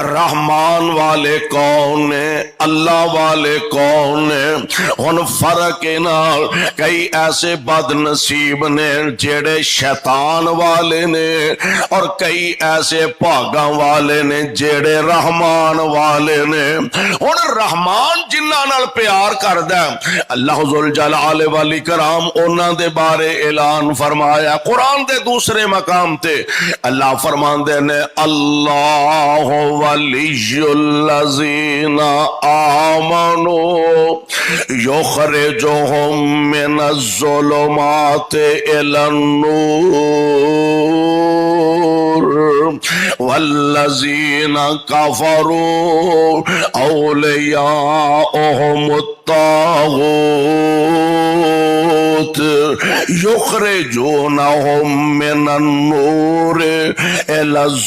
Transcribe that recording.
रहमान वाले कौन है, अल्लाह वाले कौन है। हुन फर्क है नाल कई ऐसे बदनसीब ने जेड़े शैतान वाले ने और कई ऐसे भागा वाले ने जेड़े रहमान वाले ने। हुन रहमान जिन्हां नाल प्यार करदा अल्लाह जुल जलाल वाली कराम उन्हां दे बारे ऐलान फरमाया कुरान दे दूसरे मकाम ते अल्लाह फरमांदे ने अल्लाह वलियुल्लज़ीना आमनू युखरिजुहुम मिनज़्ज़ुलुमाति इलन्नूर वल्लज़ीना कफरू औलियाउहुमुत तागूत युखरिजुनहुम मिनन्नूर इला